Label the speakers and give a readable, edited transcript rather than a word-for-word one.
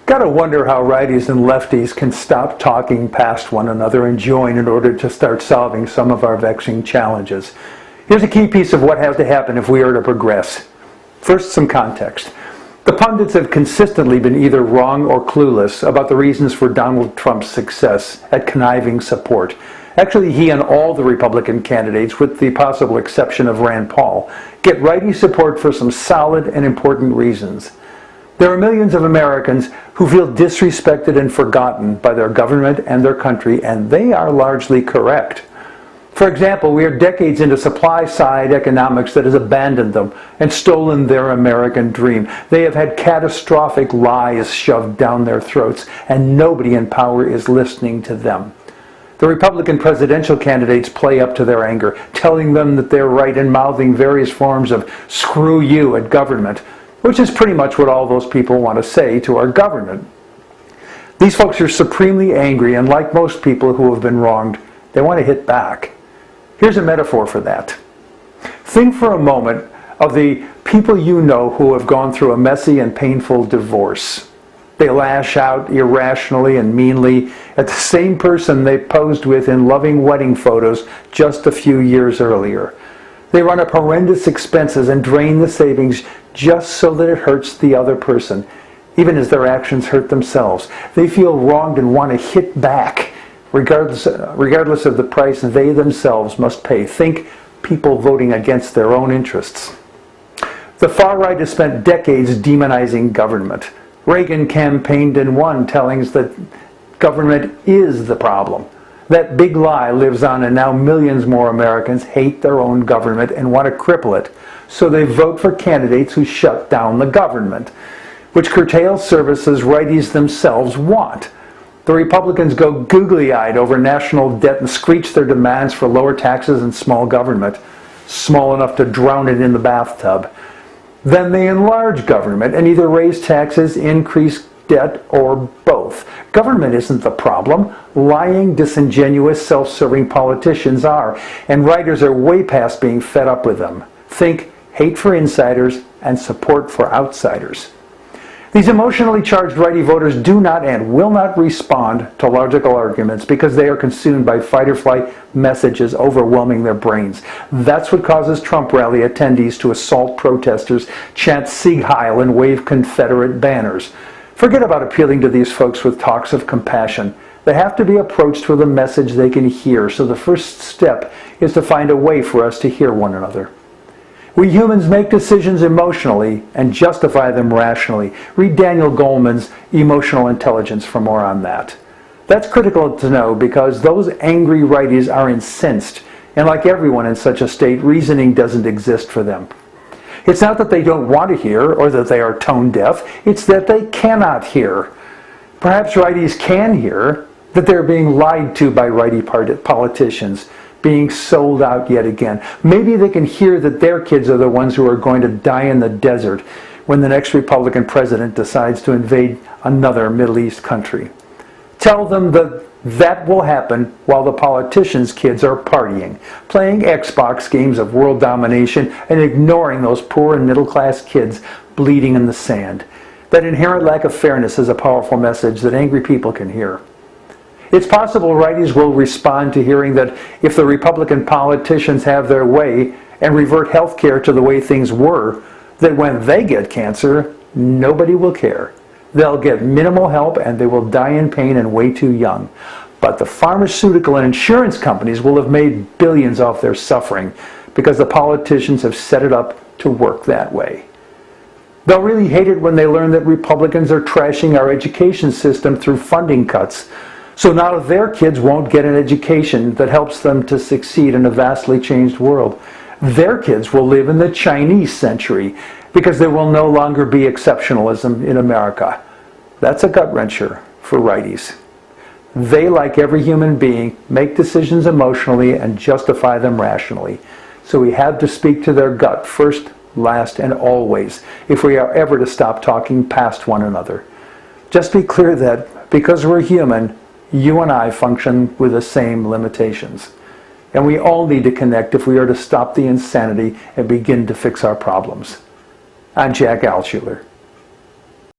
Speaker 1: Gotta wonder how righties and lefties can stop talking past one another and join in order to start solving some of our vexing challenges. Here's a key piece of what has to happen if we are to progress. First, some context. The pundits have consistently been either wrong or clueless about the reasons for Donald Trump's success at conniving support. Actually, he and all the Republican candidates, with the possible exception of Rand Paul, get righty support for some solid and important reasons. There are millions of Americans who feel disrespected and forgotten by their government and their country, and they are largely correct. For example, we are decades into supply-side economics that has abandoned them and stolen their American dream. They have had catastrophic lies shoved down their throats, and nobody in power is listening to them. The Republican presidential candidates play up to their anger, telling them that they're right and mouthing various forms of "screw you" at government, which is pretty much what all those people want to say to our government. These folks are supremely angry, and like most people who have been wronged, they want to hit back. Here's a metaphor for that. Think for a moment of the people you know who have gone through a messy and painful divorce. They lash out irrationally and meanly at the same person they posed with in loving wedding photos just a few years earlier. They run up horrendous expenses and drain the savings just so that it hurts the other person, even as their actions hurt themselves. They feel wronged and want to hit back, regardless of the price they themselves must pay. Think people voting against their own interests. The far right has spent decades demonizing government. Reagan campaigned and won, telling us that government is the problem. That big lie lives on, and now millions more Americans hate their own government and want to cripple it. So they vote for candidates who shut down the government, which curtails services righties themselves want. The Republicans go googly-eyed over national debt and screech their demands for lower taxes and small government, small enough to drown it in the bathtub. Then they enlarge government and either raise taxes, increase debt, or both. Government isn't the problem. Lying, disingenuous, self-serving politicians are, and writers are way past being fed up with them. Think hate for insiders and support for outsiders. These emotionally charged righty voters do not and will not respond to logical arguments because they are consumed by fight-or-flight messages overwhelming their brains. That's what causes Trump rally attendees to assault protesters, chant Sieg Heil, and wave Confederate banners. Forget about appealing to these folks with talks of compassion. They have to be approached with a message they can hear, so the first step is to find a way for us to hear one another. We humans make decisions emotionally and justify them rationally. Read Daniel Goleman's Emotional Intelligence for more on that. That's critical to know because those angry righties are incensed, and like everyone in such a state, reasoning doesn't exist for them. It's not that they don't want to hear or that they are tone deaf, it's that they cannot hear. Perhaps righties can hear that they're being lied to by righty politicians, being sold out yet again. Maybe they can hear that their kids are the ones who are going to die in the desert when the next Republican president decides to invade another Middle East country. Tell them that that will happen while the politicians' kids are partying, playing Xbox games of world domination and ignoring those poor and middle-class kids bleeding in the sand. That inherent lack of fairness is a powerful message that angry people can hear. It's possible righties will respond to hearing that if the Republican politicians have their way and revert health care to the way things were, that when they get cancer, nobody will care. They'll get minimal help and they will die in pain and way too young. But the pharmaceutical and insurance companies will have made billions off their suffering because the politicians have set it up to work that way. They'll really hate it when they learn that Republicans are trashing our education system through funding cuts. So now their kids won't get an education that helps them to succeed in a vastly changed world. Their kids will live in the Chinese century because there will no longer be exceptionalism in America. That's a gut-wrencher for righties. They, like every human being, make decisions emotionally and justify them rationally. So we have to speak to their gut first, last, and always if we are ever to stop talking past one another. Just be clear that because we're human, you and I function with the same limitations. And we all need to connect if we are to stop the insanity and begin to fix our problems. I'm Jack Altshuler.